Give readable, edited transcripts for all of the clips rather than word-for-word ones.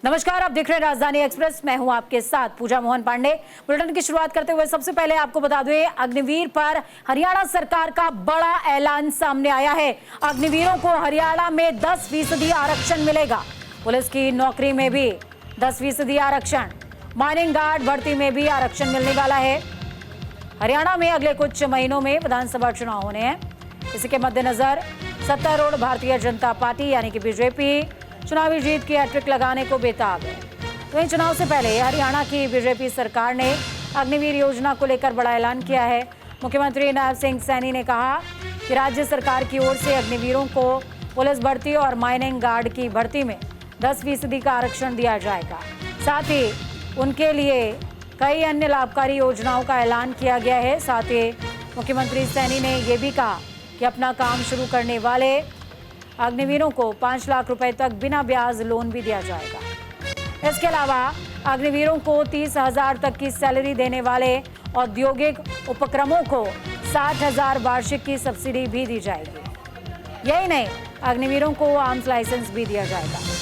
नमस्कार, आप देख रहे हैं राजधानी एक्सप्रेस। मैं हूं आपके साथ पूजा मोहन पांडे। बुलेटिन की शुरुआत करते हुए सबसे पहले आपको बता दें, अग्निवीर पर हरियाणा सरकार का बड़ा ऐलान सामने आया है। अग्निवीरों को हरियाणा में 10% आरक्षण मिलेगा। पुलिस की नौकरी में भी 10% आरक्षण, माइनिंग गार्ड भर्ती में भी आरक्षण मिलने वाला है। हरियाणा में अगले कुछ महीनों में विधानसभा चुनाव होने हैं। इसी के मद्देनजर सत्तारूढ़ भारतीय जनता पार्टी यानी कि बीजेपी चुनावी जीत की हैट्रिक लगाने को बेताब है। तो इन चुनाव से पहले हरियाणा की बीजेपी सरकार ने अग्निवीर योजना को लेकर बड़ा ऐलान किया है। मुख्यमंत्री नायब सिंह सैनी ने कहा कि राज्य सरकार की ओर से अग्निवीरों को पुलिस भर्ती और माइनिंग गार्ड की भर्ती में 10% का आरक्षण दिया जाएगा। साथ ही उनके लिए कई अन्य लाभकारी योजनाओं का ऐलान किया गया है। साथ ही मुख्यमंत्री सैनी ने यह भी कहा कि अपना काम शुरू करने वाले अग्निवीरों को 5 लाख रुपए तक बिना ब्याज लोन भी दिया जाएगा। इसके अलावा अग्निवीरों को 30,000 तक की सैलरी देने वाले औद्योगिक उपक्रमों को 60,000 वार्षिक की सब्सिडी भी दी जाएगी। यही नहीं, अग्निवीरों को आर्म्स लाइसेंस भी दिया जाएगा।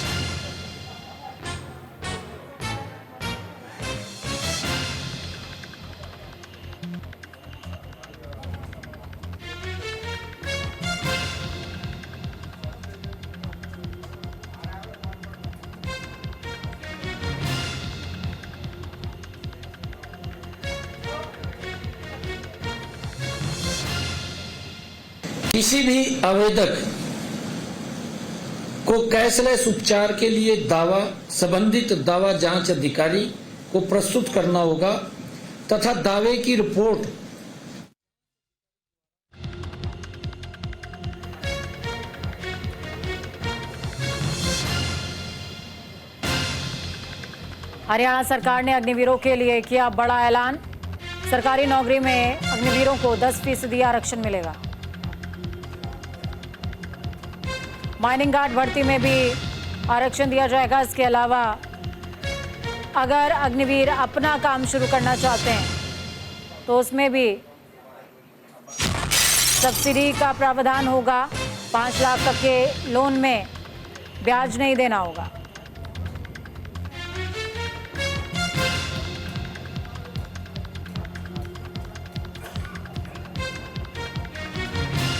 किसी भी आवेदक को कैशलेस उपचार के लिए दावा संबंधित दावा जांच अधिकारी को प्रस्तुत करना होगा तथा दावे की रिपोर्ट हरियाणा सरकार ने अग्निवीरों के लिए किया बड़ा ऐलान। सरकारी नौकरी में अग्निवीरों को 10% आरक्षण मिलेगा। माइनिंग गार्ड भर्ती में भी आरक्षण दिया जाएगा। इसके अलावा अगर अग्निवीर अपना काम शुरू करना चाहते हैं तो उसमें भी सब्सिडी का प्रावधान होगा। 5 लाख तक के लोन में ब्याज नहीं देना होगा।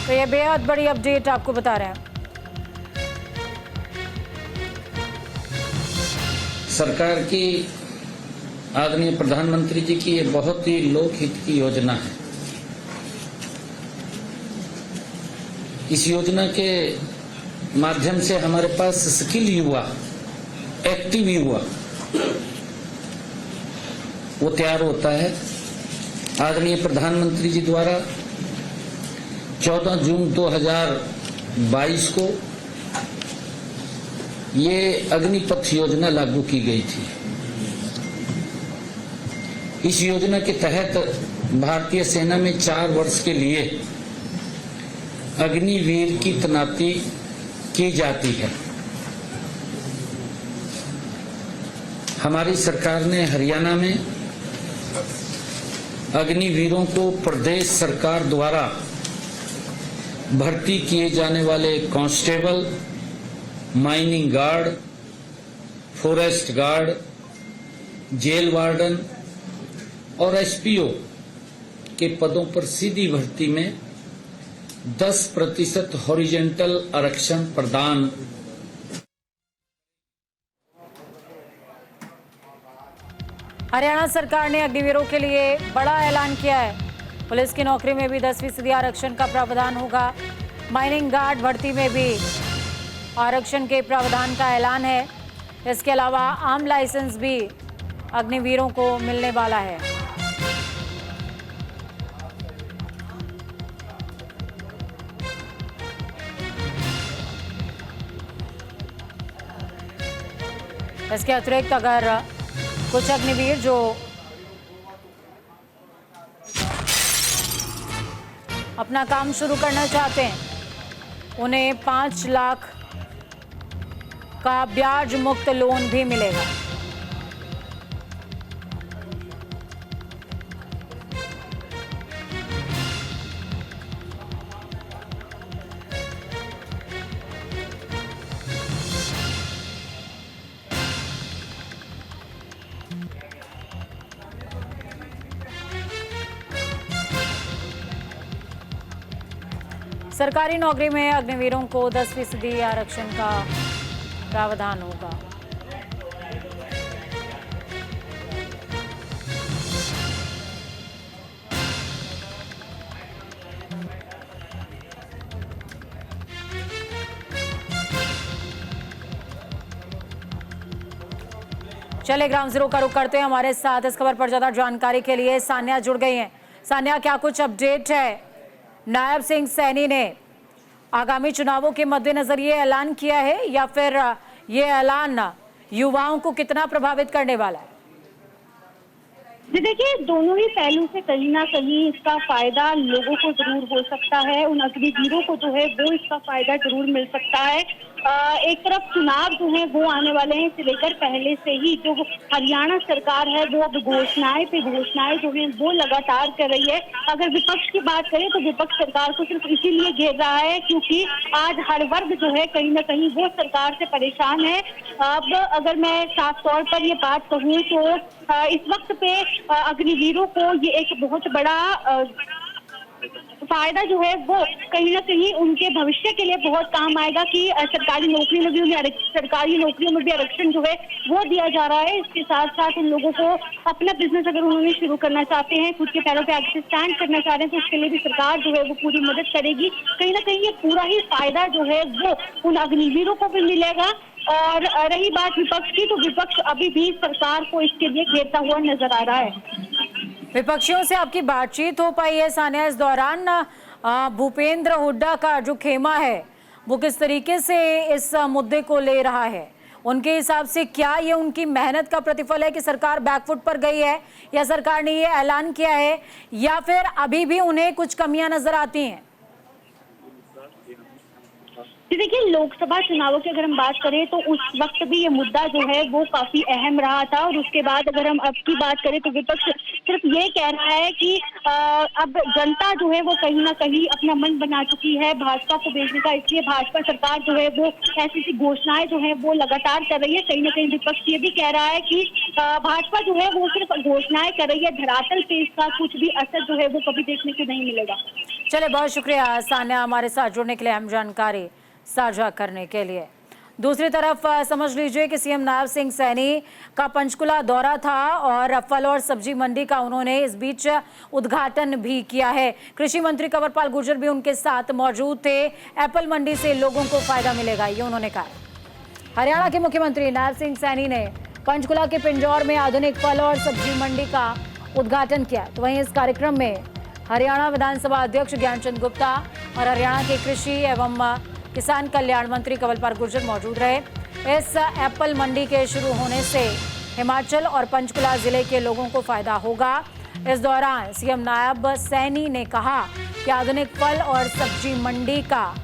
तो ये बेहद बड़ी अपडेट आपको बता रहे हैं। सरकार की आदरणीय प्रधानमंत्री जी की ये बहुत ही लोकहित की योजना है। इस योजना के माध्यम से हमारे पास स्किल युवा, एक्टिव युवा वो तैयार होता है। आदरणीय प्रधानमंत्री जी द्वारा 14 जून 2022 को ये अग्निपथ योजना लागू की गई थी। इस योजना के तहत भारतीय सेना में 4 वर्ष के लिए अग्निवीर की तैनाती की जाती है। हमारी सरकार ने हरियाणा में अग्निवीरों को प्रदेश सरकार द्वारा भर्ती किए जाने वाले constable, mining guard, forest guard, jail warden और एसपीओ के पदों पर सीधी भर्ती में 10% हॉरिजॉन्टल आरक्षण प्रदान। हरियाणा सरकार ने अग्निवीरों के लिए बड़ा ऐलान किया है। पुलिस की नौकरी में भी 10% आरक्षण का प्रावधान होगा। माइनिंग गार्ड भर्ती में भी आरक्षण के प्रावधान का ऐलान है। इसके अलावा आर्म लाइसेंस भी अग्निवीरों को मिलने वाला है। इसके अतिरिक्त अगर कुछ अग्निवीर जो अपना काम शुरू करना चाहते हैं उन्हें 5 लाख का ब्याज मुक्त लोन भी मिलेगा। सरकारी नौकरी में अग्निवीरों को 10% आरक्षण का प्रावधान होगा। चले ग्राउंड जीरो का रुख करते हैं। हमारे साथ इस खबर पर ज्यादा जानकारी के लिए सान्या जुड़ गई हैं। सान्या, क्या कुछ अपडेट है? नायब सिंह सैनी ने आगामी चुनावों के मद्देनजर ये ऐलान किया है या फिर ये ऐलान युवाओं को कितना प्रभावित करने वाला है? जी देखिए, दोनों ही पहलू से कहीं ना कहीं इसका फायदा लोगों को जरूर हो सकता है। उन अग्निवीरों को जो है वो इसका फायदा जरूर मिल सकता है। एक तरफ चुनाव जो है वो आने वाले हैं, इसे लेकर पहले से ही जो हरियाणा सरकार है वो अब घोषणाएं पे घोषणाएं जो है वो लगातार कर रही है। अगर विपक्ष की बात करें तो विपक्ष सरकार को सिर्फ इसीलिए घेर रहा है क्योंकि आज हर वर्ग जो है कहीं ना कहीं वो सरकार से परेशान है। अब अगर मैं साफ तौर पर ये बात कहूँ तो इस वक्त पे अग्निवीरों को ये एक बहुत बड़ा फायदा जो है वो कहीं ना कहीं उनके भविष्य के लिए बहुत काम आएगा कि सरकारी नौकरियों में भी उन्हें आरक्षण जो है वो दिया जा रहा है। इसके साथ साथ उन लोगों को अपना बिजनेस अगर उन्होंने शुरू करना चाहते हैं, खुद के पैरों पे आगे स्टैंड करना चाह रहे हैं, तो उसके लिए भी सरकार जो है वो पूरी मदद करेगी। कहीं ना कहीं ये पूरा ही फायदा जो है वो उन अग्निवीरों को भी मिलेगा। और रही बात विपक्ष की, तो विपक्ष अभी भी सरकार को इसके लिए घेरता हुआ नजर आ रहा है। विपक्षियों से आपकी बातचीत हो पाई है सान्या इस दौरान? भूपेंद्र हुड्डा का जो खेमा है वो किस तरीके से इस मुद्दे को ले रहा है? उनके हिसाब से क्या ये उनकी मेहनत का प्रतिफल है कि सरकार बैकफुट पर गई है, या सरकार ने ये ऐलान किया है, या फिर अभी भी उन्हें कुछ कमियां नजर आती हैं? देखिए, लोकसभा चुनावों की अगर हम बात करें तो उस वक्त भी ये मुद्दा जो है वो काफी अहम रहा था। और उसके बाद अगर हम अब की बात करें तो विपक्ष सिर्फ ये कह रहा है कि अब जनता जो है वो कहीं ना कहीं अपना मन बना चुकी है भाजपा को भेजने का, इसलिए भाजपा सरकार जो है वो ऐसी घोषणाएं जो है वो लगातार कर रही है। कहीं ना कहीं विपक्ष ये भी कह रहा है कि भाजपा जो है वो सिर्फ घोषणाएं कर रही है, धरातल पे इसका कुछ भी असर जो है वो कभी देखने को नहीं मिलेगा। चले, बहुत शुक्रिया सान्या हमारे साथ जुड़ने के लिए, अहम जानकारी साझा करने के लिए। दूसरी तरफ समझ लीजिए कि सीएम नायब सिंह सैनी का पंचकुला दौरा था और फल और सब्जी मंडी का उन्होंने इस बीच उद्घाटन भी किया है। कृषि मंत्री कंवरपाल गुर्जर भी उनके साथ मौजूद थे। एप्पल मंडी से लोगों को फायदा मिलेगा, ये उन्होंने कहा। हरियाणा के मुख्यमंत्री नायब सिंह सैनी ने पंचकुला के पिंजौर में आधुनिक फल और सब्जी मंडी का उद्घाटन किया। तो वहीं इस कार्यक्रम में हरियाणा विधानसभा अध्यक्ष ज्ञानचंद गुप्ता और हरियाणा के कृषि एवं किसान कल्याण मंत्री कंवरपाल गुर्जर मौजूद रहे। इस एप्पल मंडी के शुरू होने से हिमाचल और पंचकुला जिले के लोगों को फायदा होगा। इस दौरान सीएम नायब सैनी ने कहा कि आधुनिक फल और सब्जी मंडी का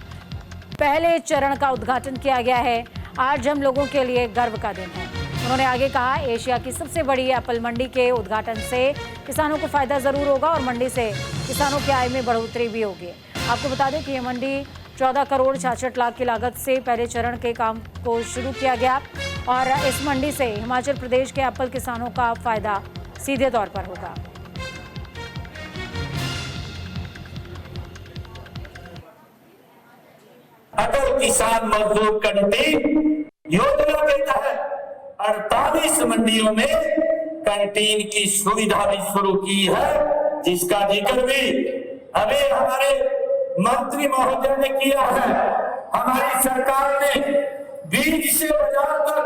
पहले चरण का उद्घाटन किया गया है। आज हम लोगों के लिए गर्व का दिन है। उन्होंने आगे कहा, एशिया की सबसे बड़ी एप्पल मंडी के उद्घाटन से किसानों को फायदा जरूर होगा और मंडी से किसानों की आय में बढ़ोतरी भी होगी। आपको बता दें कि ये मंडी 14 करोड़ 66 लाख की लागत से पहले चरण के काम को शुरू किया गया और इस मंडी से हिमाचल प्रदेश के एप्पल किसानों का फायदा सीधे तौर पर होगा। अटल किसान मजदूर कैंटीन योजना के तहत 48 मंडियों में कैंटीन की सुविधा भी शुरू की है, जिसका जिक्र भी अभी हमारे मंत्री महोदय ने किया है। हमारी सरकार ने बीज से बाजार तक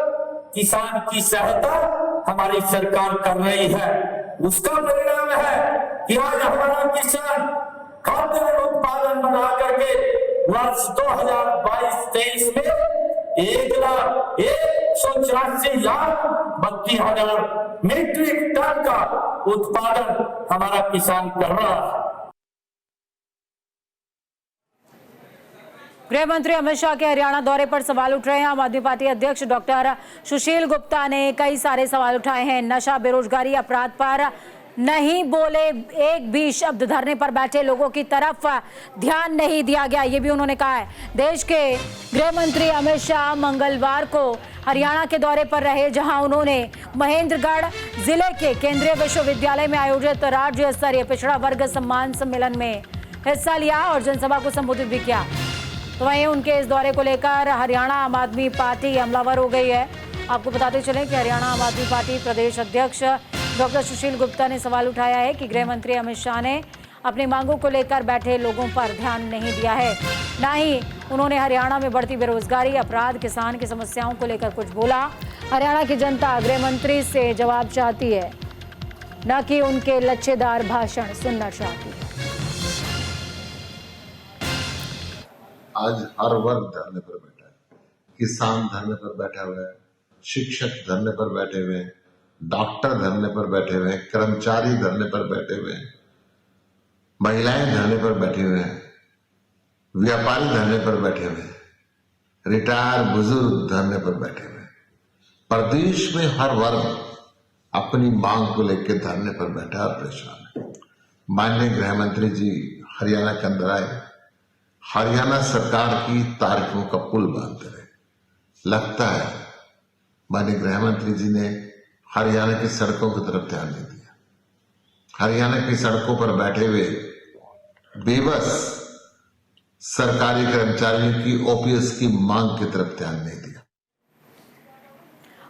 किसान की सहायता हमारी सरकार कर रही है। उसका परिणाम है कि आज हमारा किसान खाद्य उत्पादन बढ़ा करके वर्ष 2022-23 में 1,184,32,000 मीट्रिक टन का उत्पादन हमारा किसान कर रहा है। गृह मंत्री अमित शाह के हरियाणा दौरे पर सवाल उठ रहे हैं। आम आदमी पार्टी अध्यक्ष डॉक्टर सुशील गुप्ता ने कई सारे सवाल उठाए हैं। नशा, बेरोजगारी, अपराध पर नहीं बोले, एक भी शब्द धरने पर बैठे लोगों की तरफ ध्यान नहीं दिया गया, ये भी उन्होंने कहा है। देश के गृह मंत्री अमित शाह मंगलवार को हरियाणा के दौरे पर रहे, जहां उन्होंने महेंद्रगढ़ जिले के केंद्रीय विश्वविद्यालय में आयोजित राज्य स्तरीय पिछड़ा वर्ग सम्मान सम्मेलन में हिस्सा लिया और जनसभा को संबोधित भी किया। तो वहीं उनके इस दौरे को लेकर हरियाणा आम आदमी पार्टी हमलावर हो गई है। आपको बताते चलें कि हरियाणा आम आदमी पार्टी प्रदेश अध्यक्ष डॉक्टर सुशील गुप्ता ने सवाल उठाया है कि गृह मंत्री अमित शाह ने अपनी मांगों को लेकर बैठे लोगों पर ध्यान नहीं दिया है, न ही उन्होंने हरियाणा में बढ़ती बेरोजगारी, अपराध, किसान की समस्याओं को लेकर कुछ बोला। हरियाणा की जनता गृह मंत्री से जवाब चाहती है, न कि उनके लच्छेदार भाषण सुनना चाहती है। आज हर वर्ग धरने पर बैठा है। किसान धरने पर बैठा हुआ है, शिक्षक धरने पर बैठे हुए हैं, डॉक्टर धरने पर बैठे हुए हैं, कर्मचारी धरने पर बैठे हुए हैं, महिलाएं धरने पर बैठे हुए हैं, व्यापारी धरने पर बैठे हुए हैं, रिटायर बुजुर्ग धरने पर बैठे हुए हैं। प्रदेश में हर वर्ग अपनी मांग को लेकर धरने पर बैठा और परेशान है। माननीय गृह मंत्री जी हरियाणा के अंदर आए, हरियाणा सरकार की तारीखों का पुल बांधते रहे। लगता है माननीय गृह मंत्री जी ने हरियाणा की सड़कों की तरफ ध्यान नहीं दिया। हरियाणा की सड़कों पर बैठे हुए बेबस सरकारी कर्मचारियों की ओपीएस की मांग की तरफ ध्यान नहीं दिया।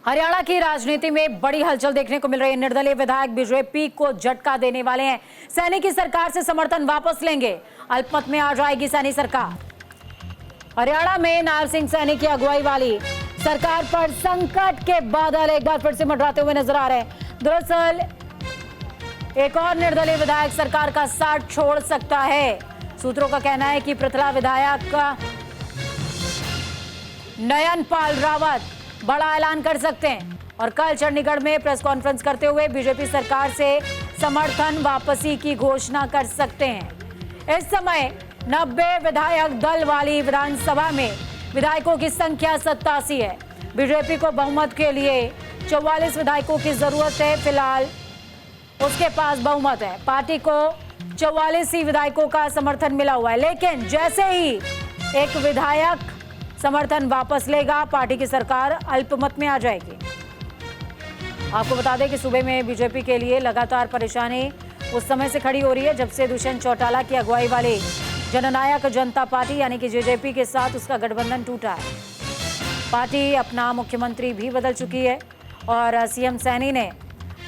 हरियाणा की राजनीति में बड़ी हलचल देखने को मिल रही है। निर्दलीय विधायक बीजेपी को झटका देने वाले हैं। सैनी की सरकार से समर्थन वापस लेंगे, अल्पमत में आ जाएगी सैनी सरकार। हरियाणा में नायब सिंह सैनी की अगुवाई वाली सरकार पर संकट के बादल एक बार फिर से मंडराते हुए नजर आ रहे हैं। दरअसल एक और निर्दलीय विधायक सरकार का साथ छोड़ सकता है। सूत्रों का कहना है कि पृथला विधायक नयनपाल रावत बड़ा ऐलान कर सकते हैं और कल चंडीगढ़ में प्रेस कॉन्फ्रेंस करते हुए बीजेपी सरकार से समर्थन वापसी की घोषणा कर सकते हैं। इस समय 90 विधायक दल वाली विधानसभा में विधायकों की संख्या 87 है। बीजेपी को बहुमत के लिए 44 विधायकों की जरूरत है। फिलहाल उसके पास बहुमत है। पार्टी को 44 ही विधायकों का समर्थन मिला हुआ है, लेकिन जैसे ही एक विधायक समर्थन वापस लेगा, पार्टी की सरकार अल्पमत में आ जाएगी। आपको बता दें कि सूबे में बीजेपी के लिए लगातार परेशानी उस समय से खड़ी हो रही है जब से दुष्यंत चौटाला की अगुवाई वाली जननायक जनता पार्टी यानी कि जेजेपी के साथ उसका गठबंधन टूटा है। पार्टी अपना मुख्यमंत्री भी बदल चुकी है और सीएम सैनी ने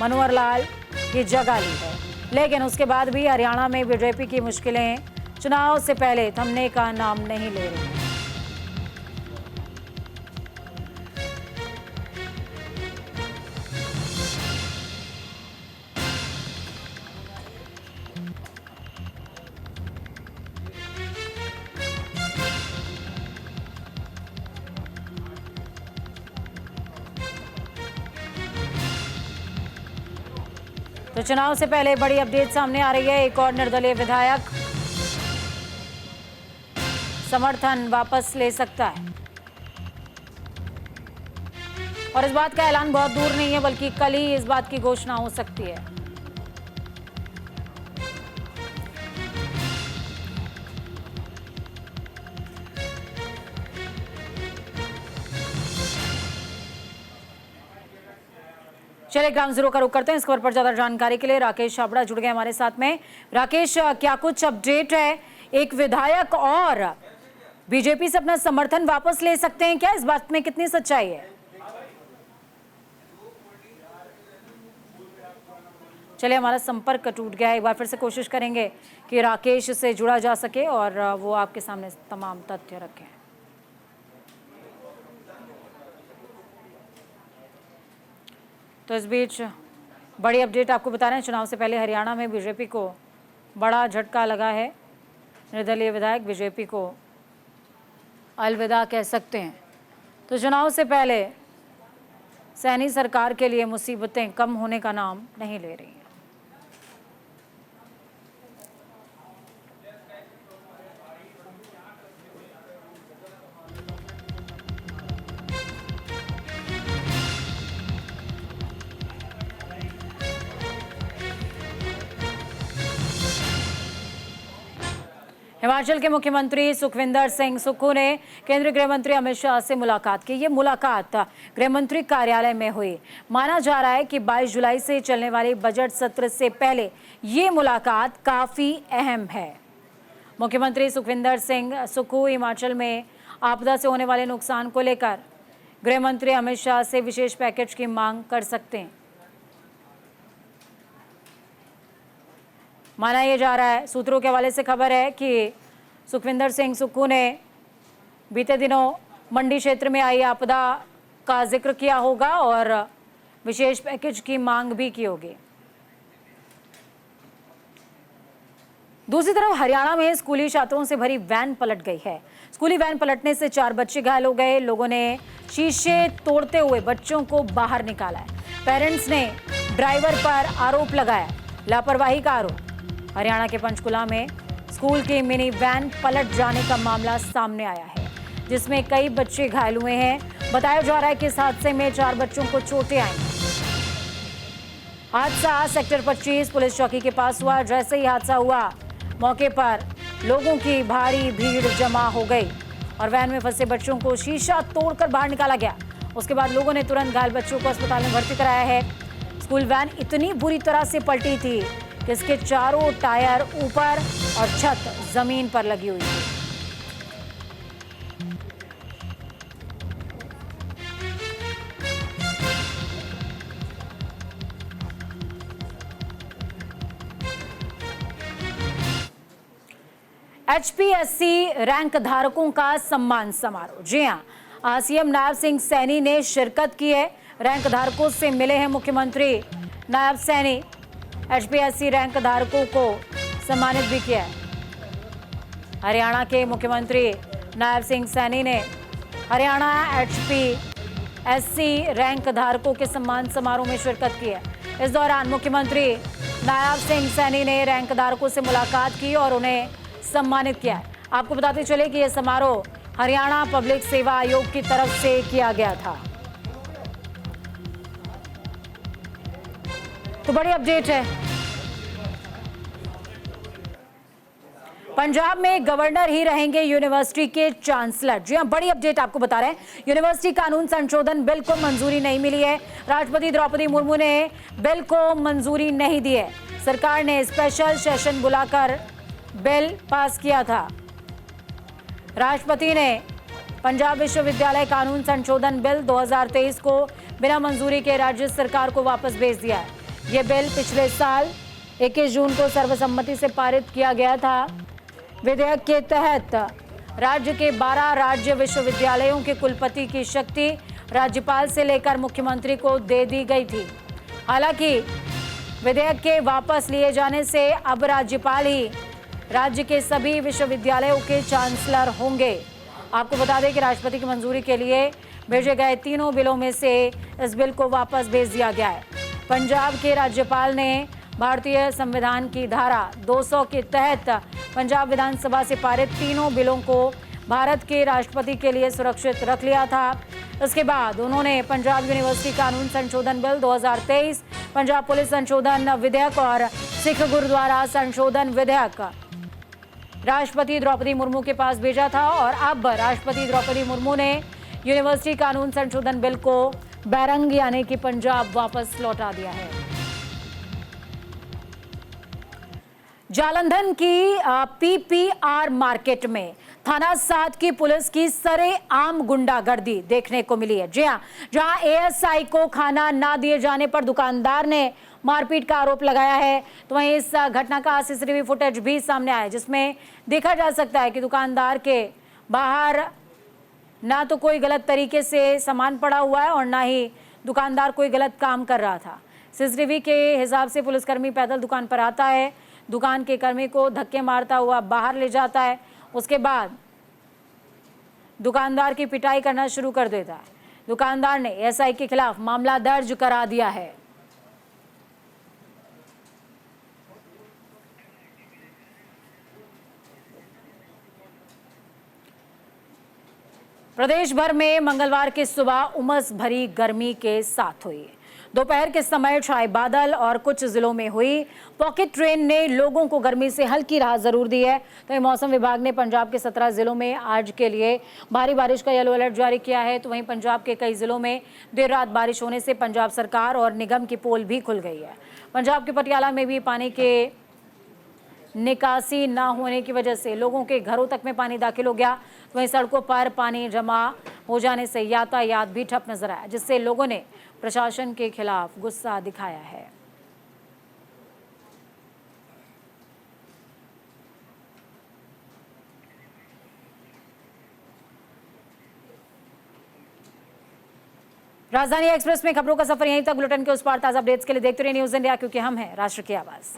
मनोहर लाल की जगह ली है, लेकिन उसके बाद भी हरियाणा में बीजेपी की मुश्किलें चुनाव से पहले थमने का नाम नहीं ले रही हैं। तो चुनाव से पहले बड़ी अपडेट सामने आ रही है। एक और निर्दलीय विधायक समर्थन वापस ले सकता है और इस बात का ऐलान बहुत दूर नहीं है, बल्कि कल ही इस बात की घोषणा हो सकती है। चलिए ग्राउंड जीरो का रुख करते हैं। इस खबर पर ज्यादा जानकारी के लिए राकेश छाबड़ा जुड़ गए हमारे साथ में। राकेश, क्या कुछ अपडेट है? एक विधायक और बीजेपी से अपना समर्थन वापस ले सकते हैं क्या? इस बात में कितनी सच्चाई है? चलिए, हमारा संपर्क टूट गया है। एक बार फिर से कोशिश करेंगे कि राकेश से जुड़ा जा सके और वो आपके सामने तमाम तथ्य रखें। तो इस बीच बड़ी अपडेट आपको बता रहे हैं। चुनाव से पहले हरियाणा में बीजेपी को बड़ा झटका लगा है। निर्दलीय विधायक बीजेपी को अलविदा कह सकते हैं। तो चुनाव से पहले सैनी सरकार के लिए मुसीबतें कम होने का नाम नहीं ले रही हैं। हिमाचल के मुख्यमंत्री सुखविंदर सिंह सुक्खू ने केंद्रीय गृह मंत्री अमित शाह से मुलाकात की। ये मुलाकात गृह मंत्री कार्यालय में हुई। माना जा रहा है कि 22 जुलाई से चलने वाले बजट सत्र से पहले ये मुलाकात काफी अहम है। मुख्यमंत्री सुखविंदर सिंह सुक्खू हिमाचल में आपदा से होने वाले नुकसान को लेकर गृह मंत्री अमित शाह से विशेष पैकेज की मांग कर सकते हैं। माना यह जा रहा है, सूत्रों के हवाले से खबर है कि सुखविंदर सिंह सुक्खू ने बीते दिनों मंडी क्षेत्र में आई आपदा का जिक्र किया होगा और विशेष पैकेज की मांग भी की होगी। दूसरी तरफ हरियाणा में स्कूली छात्रों से भरी वैन पलट गई है। स्कूली वैन पलटने से 4 बच्चे घायल हो गए। लोगों ने शीशे तोड़ते हुए बच्चों को बाहर निकाला है। पेरेंट्स ने ड्राइवर पर आरोप लगाया, लापरवाही का आरोप। हरियाणा के पंचकुला में स्कूल की मिनी वैन पलट जाने का मामला सामने आया है, जिसमें कई बच्चे घायल हुए हैं। बताया जा रहा है कि इस हादसे में 4 बच्चों को चोटें आई। हादसा सेक्टर 25 पुलिस चौकी के पास हुआ। जैसे ही हादसा हुआ, मौके पर लोगों की भारी भीड़ जमा हो गई और वैन में फंसे बच्चों को शीशा तोड़कर बाहर निकाला गया। उसके बाद लोगों ने तुरंत घायल बच्चों को अस्पताल में भर्ती कराया है। स्कूल वैन इतनी बुरी तरह से पलटी थी कि इसके चारों टायर ऊपर और छत जमीन पर लगी हुई थी। HPSC रैंक धारकों का सम्मान समारोह। जी हां, सीएम नायब सिंह सैनी ने शिरकत की है। रैंक धारकों से मिले हैं मुख्यमंत्री नायब सैनी। HPSC रैंक धारकों को सम्मानित भी किया है। हरियाणा के मुख्यमंत्री नायब सिंह सैनी ने हरियाणा HPSC रैंक धारकों के सम्मान समारोह में शिरकत की है। इस दौरान मुख्यमंत्री नायब सिंह सैनी ने रैंक धारकों से मुलाकात की और उन्हें सम्मानित किया है। आपको बताते चले कि यह समारोह हरियाणा पब्लिक सेवा आयोग की तरफ से किया गया था। तो बड़ी अपडेट है, पंजाब में गवर्नर ही रहेंगे यूनिवर्सिटी के चांसलर। जी हां, बड़ी अपडेट आपको बता रहे हैं। यूनिवर्सिटी कानून संशोधन बिल को मंजूरी नहीं मिली है। राष्ट्रपति द्रौपदी मुर्मू ने बिल को मंजूरी नहीं दी है। सरकार ने स्पेशल सेशन बुलाकर बिल पास किया था। राष्ट्रपति ने पंजाब विश्वविद्यालय कानून संशोधन बिल 2023 को बिना मंजूरी के राज्य सरकार को वापस भेज दिया है। यह बिल पिछले साल 21 जून को सर्वसम्मति से पारित किया गया था। विधेयक के तहत राज्य के 12 राज्य विश्वविद्यालयों के कुलपति की शक्ति राज्यपाल से लेकर मुख्यमंत्री को दे दी गई थी। हालांकि विधेयक के वापस लिए जाने से अब राज्यपाल ही राज्य के सभी विश्वविद्यालयों के चांसलर होंगे। आपको बता दें कि राष्ट्रपति की मंजूरी के लिए भेजे गए तीनों बिलों में से इस बिल को वापस भेज दिया गया है। पंजाब के राज्यपाल ने भारतीय संविधान की धारा 200 के तहत पंजाब विधानसभा से पारित तीनों बिलों को भारत के राष्ट्रपति के लिए सुरक्षित रख लिया था। इसके बाद उन्होंने पंजाब यूनिवर्सिटी कानून संशोधन बिल 2023, पंजाब पुलिस संशोधन विधेयक और सिख गुरुद्वारा संशोधन विधेयक राष्ट्रपति द्रौपदी मुर्मू के पास भेजा था और अब राष्ट्रपति द्रौपदी मुर्मू ने यूनिवर्सिटी कानून संशोधन बिल को बैरंग यानी कि पंजाब वापस लौटा दिया है। जालंधर की PPR मार्केट में थाना 7 की पुलिस की सरेआम गुंडागर्दी देखने को मिली है। जी हां, जहां ASI को खाना ना दिए जाने पर दुकानदार ने मारपीट का आरोप लगाया है, तो वहीं इस घटना का CCTV फुटेज भी सामने आया, जिसमें देखा जा सकता है कि दुकानदार के बाहर ना तो कोई गलत तरीके से सामान पड़ा हुआ है और ना ही दुकानदार कोई गलत काम कर रहा था। CCTV के हिसाब से पुलिसकर्मी पैदल दुकान पर आता है, दुकान के कर्मी को धक्के मारता हुआ बाहर ले जाता है, उसके बाद दुकानदार की पिटाई करना शुरू कर देता है। दुकानदार ने ASI के खिलाफ मामला दर्ज करा दिया है। प्रदेश भर में मंगलवार की सुबह उमस भरी गर्मी के साथ हुई। दोपहर के समय छाए बादल और कुछ जिलों में हुई पॉकेट ट्रेन ने लोगों को गर्मी से हल्की राहत जरूर दी है। तो मौसम विभाग ने पंजाब के 17 जिलों में आज के लिए भारी बारिश का येलो अलर्ट जारी किया है। तो वहीं पंजाब के कई जिलों में देर रात बारिश होने से पंजाब सरकार और निगम की पोल भी खुल गई है। पंजाब के पटियाला में भी पानी के निकासी न होने की वजह से लोगों के घरों तक में पानी दाखिल हो गया। वहीं सड़कों पर पानी जमा हो जाने से यातायात भी ठप नजर आया, जिससे लोगों ने प्रशासन के खिलाफ गुस्सा दिखाया है। राजधानी एक्सप्रेस में खबरों का सफर यहीं तक। बुलेटिन के उस पार ताजा अपडेट्स के लिए देखते रहिए न्यूज़ इंडिया, क्योंकि हम हैं राष्ट्र की आवाज।